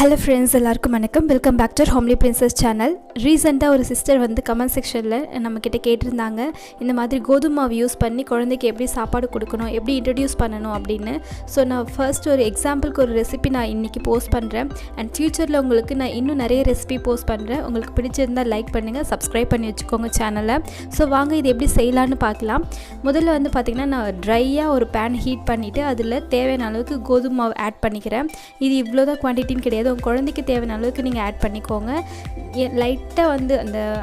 Hello friends, எல்லாருக்கும் வணக்கம். Welcome back to homely princess channel. ரீசெண்டாக ஒரு சிஸ்டர் வந்து கமெண்ட் செக்ஷனில் நம்மக்கிட்ட கேட்டிருந்தாங்க, இந்த மாதிரி கோதுமை மாவு யூஸ் பண்ணி குழந்தைக்கு எப்படி சாப்பாடு கொடுக்கணும், எப்படி இன்ட்ரடியூஸ் பண்ணணும் அப்படின்னு. ஸோ நான் ஃபர்ஸ்ட் ஒரு எக்ஸாம்பிளுக்கு ஒரு ரெசிபி நான் இன்றைக்கி போஸ்ட் பண்ணுறேன். அண்ட் ஃப்யூச்சரில் உங்களுக்கு நான் இன்னும் நிறைய ரெசிபி போஸ்ட் பண்ணுறேன். உங்களுக்கு பிடிச்சிருந்தால் லைக் பண்ணுங்கள், சப்ஸ்கிரைப் பண்ணி வச்சுக்கோங்க சேனலை. ஸோ வாங்க இது எப்படி செய்யலான்னு பார்க்கலாம். முதல்ல வந்து பார்த்திங்கன்னா நான் ட்ரையாக ஒரு பேன் ஹீட் பண்ணிவிட்டு அதில் தேவையான அளவுக்கு கோதுமை மாவு ஆட் பண்ணிக்கிறேன். இது இவ்வளோ தான் குவான்டிட்டின்னு கிடையாது, உங்கள் குழந்தைக்கு தேவையான அளவுக்கு நீங்கள் ஆட் பண்ணிக்கோங்க. லைட்டாக வந்து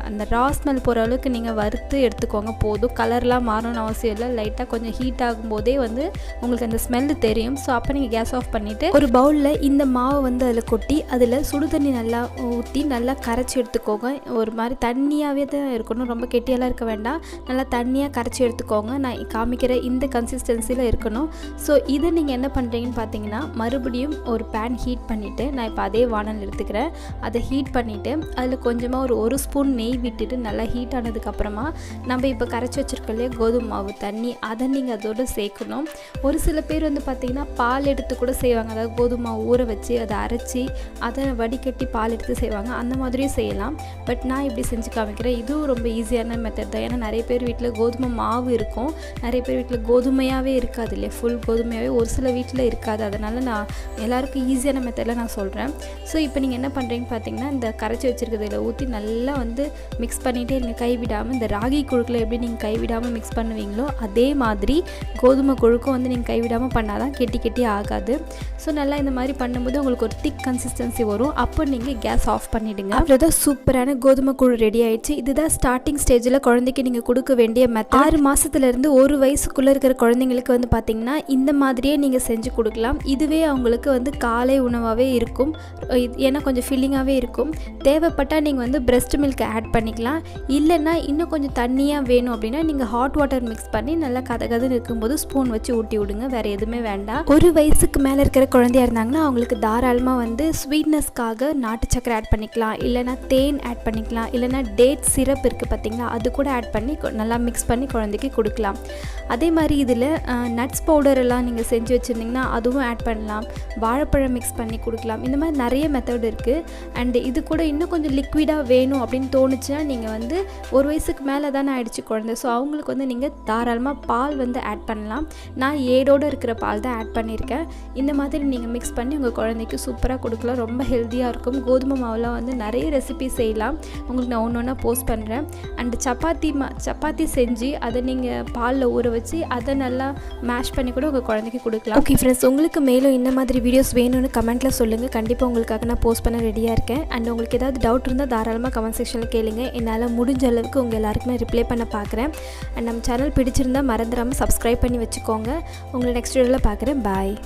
அந்த ரா ஸ்மெல் போகிற அளவுக்கு நீங்கள் வறுத்து எடுத்துக்கோங்க போதும். கலர்லாம் மாறணும்னு அவசியம் இல்லை. லைட்டாக கொஞ்சம் ஹீட் ஆகும்போதே வந்து உங்களுக்கு அந்த ஸ்மெல்லு தெரியும். ஸோ அப்போ நீங்கள் கேஸ் ஆஃப் பண்ணிவிட்டு ஒரு பவுலில் இந்த மாவை வந்து அதில் கொட்டி அதில் சுடு தண்ணி நல்லா ஊற்றி நல்லா கரைச்சி எடுத்துக்கோங்க. ஒரு மாதிரி தண்ணியாகவே தான் இருக்கணும், ரொம்ப கெட்டியெல்லாம் இருக்க வேண்டாம். நல்லா தண்ணியாக கரைச்சி எடுத்துக்கோங்க. நான் காமிக்கிற இந்த கன்சிஸ்டன்சியில் இருக்கணும். ஸோ இதை நீங்கள் என்ன பண்ணுறீங்கன்னு பார்த்தீங்கன்னா, மறுபடியும் ஒரு பேன் ஹீட் பண்ணிவிட்டு நான் இப்போ அதே வானல் எடுத்துக்கிறேன். அதை ஹீட் பண்ணிவிட்டு அதில் கொஞ்சமாக ஒரு ஸ்பூன் நெய் விட்டுட்டு நல்லா ஹீட் ஆனதுக்கப்புறமா நம்ம இப்போ கரைச்சி வச்சுருக்கோம் இல்லையா கோதுமை மாவு தண்ணி, அதை நீங்கள் அதோடு சேர்க்கணும். ஒரு சில பேர் வந்து பார்த்திங்கன்னா பால் எடுத்து கூட செய்வாங்க. அதாவது கோதுமை மாவு ஊற வச்சு அதை அரைச்சி அதை வடிகட்டி பால் எடுத்து செய்வாங்க. அந்த மாதிரியும் செய்யலாம். பட் நான் இப்படி செஞ்சு காமிக்கிறேன். இதுவும் ரொம்ப ஈஸியான மெத்தட் தான். ஏன்னா நிறைய பேர் வீட்டில் கோதுமை மாவு இருக்கும், நிறைய பேர் வீட்டில் கோதுமையாகவே இருக்காது இல்லையா, ஃபுல் கோதுமையாகவே ஒரு சில வீட்டில் இருக்காது. அதனால் நான் எல்லாருக்கும் ஈஸியான மெத்தடில் நான் சொல்கிறேன். ஸோ இப்போ நீங்கள் என்ன பண்ணுறீங்கன்னு பார்த்தீங்கன்னா, இந்த கரைச்சி வச்சுருக்கிறதில் ஊற்றி நல்லா வந்து மிக்ஸ் பண்ணிகிட்டே நீங்கள் கைவிடாமல், இந்த ராகி குழுக்கில் எப்படி நீங்கள் கைவிடாமல் மிக்ஸ் பண்ணுவீங்களோ அதே மாதிரி கோதுமை குழுக்கும் வந்து நீங்கள் கைவிடாமல் பண்ணால் தான் கெட்டி ஆகாது. ஸோ நல்லா இந்த மாதிரி பண்ணும்போது உங்களுக்கு ஒரு திக் கன்சிஸ்டன்சி வரும். அப்போ நீங்கள் கேஸ் ஆஃப் பண்ணிவிடுங்க. அவ்வளோதான், சூப்பரான கோதுமை குழு ரெடி ஆகிடுச்சு. இதுதான் ஸ்டார்டிங் ஸ்டேஜில் குழந்தைக்கு நீங்கள் கொடுக்க வேண்டிய மெத்தட். 6 மாதத்துலேருந்து 1 வயசுக்குள்ளே இருக்கிற குழந்தைங்களுக்கு வந்து பார்த்திங்கன்னா இந்த மாதிரியே நீங்கள் செஞ்சு கொடுக்கலாம். இதுவே அவங்களுக்கு வந்து காலை உணவாகவே இருக்கும். ஏன்னா கொஞ்சம் ஃபில்லிங்காகவே இருக்கும். தேவைப்பட்டால் நீங்கள் வந்து பிரெஸ்ட் மில்க் ஆட் பண்ணிக்கலாம். இல்லைன்னா இன்னும் கொஞ்சம் தண்ணியாக வேணும் அப்படின்னா நீங்கள் ஹாட் வாட்டர் மிக்ஸ் பண்ணி நல்லா கதன்னு இருக்கும்போது ஸ்பூன் வச்சு ஊட்டி விடுங்க. வேறு எதுவுமே வேண்டாம். 1 வயசுக்கு மேலே இருக்கிற குழந்தையாக இருந்தாங்கன்னா அவங்களுக்கு தாராளமாக வந்து ஸ்வீட்னஸ்க்காக நாட்டு சக்கரை ஆட் பண்ணிக்கலாம், இல்லைனா தேன் ஆட் பண்ணிக்கலாம், இல்லைனா டேட் சிரப் இருக்குது பார்த்திங்களா, அது கூட ஆட் பண்ணி நல்லா மிக்ஸ் பண்ணி குழந்தைக்கு கொடுக்கலாம். அதே மாதிரி இதில் நட்ஸ் பவுடர் எல்லாம் நீங்கள் செஞ்சு வச்சுருந்திங்கன்னா அதுவும் ஆட் பண்ணலாம். வாழைப்பழம் மிக்ஸ் பண்ணி கொடுக்கலாம். இந்த மாதிரி நிறைய மெத்தட் இருக்குது. அண்டு இது கூட இன்னும் கொஞ்சம் லிக்விடாக வேணும் அப்படின்னு தோணுச்சுன்னா நீங்கள் வந்து 1 வயசுக்கு மேலே தானே ஆகிடுச்சு குழந்தை. ஸோ அவங்களுக்கு வந்து நீங்கள் தாராளமாக பால் வந்து ஆட் பண்ணலாம். நான் ஏடோடு இருக்கிற பால் தான் ஆட் பண்ணியிருக்கேன். இந்த மாதிரி நீங்கள் மிக்ஸ் பண்ணி உங்கள் குழந்தைக்கு சூப்பராக கொடுக்கலாம். ரொம்ப ஹெல்த்தியாக இருக்கும். கோதுமை மாவுலாம் வந்து நிறைய ரெசிபி செய்யலாம். உங்களுக்கு நான் ஒன்று ஒன்றா போஸ்ட் பண்ணுறேன். அண்டு சப்பாத்தி செஞ்சு அதை நீங்கள் பாலில் ஊற வச்சு அதை நல்லா மேஷ் பண்ணி கூட உங்கள் குழந்தைக்கு கொடுக்கலாம். ஓகே ஃப்ரெண்ட்ஸ், உங்களுக்கு மேலும் இந்த மாதிரி வீடியோஸ் வேணும்னு கமெண்ட்டில் சொல்லுங்கள். கண்டிப்பாக உங்களுக்காக நான் போஸ்ட் பண்ண ரெடியாக இருக்கேன். அண்ட் உங்களுக்கு ஏதாவது டவுட் இருந்தால் தாராளமாக கமெண்ட் செக்ஷனில் கேளுங்க. என்னால் முடிஞ்ச அளவுக்கு உங்கள் எல்லாருக்குமே ரிப்ளை பண்ண பார்க்குறேன். அண்ட் நம்ம சேனல் பிடிச்சிருந்தால் மறந்துடாமல் சப்ஸ்கிரைப் பண்ணி வச்சுக்கோங்க. உங்களை நெக்ஸ்ட் வீடியோவில் பார்க்குறேன். பாய்.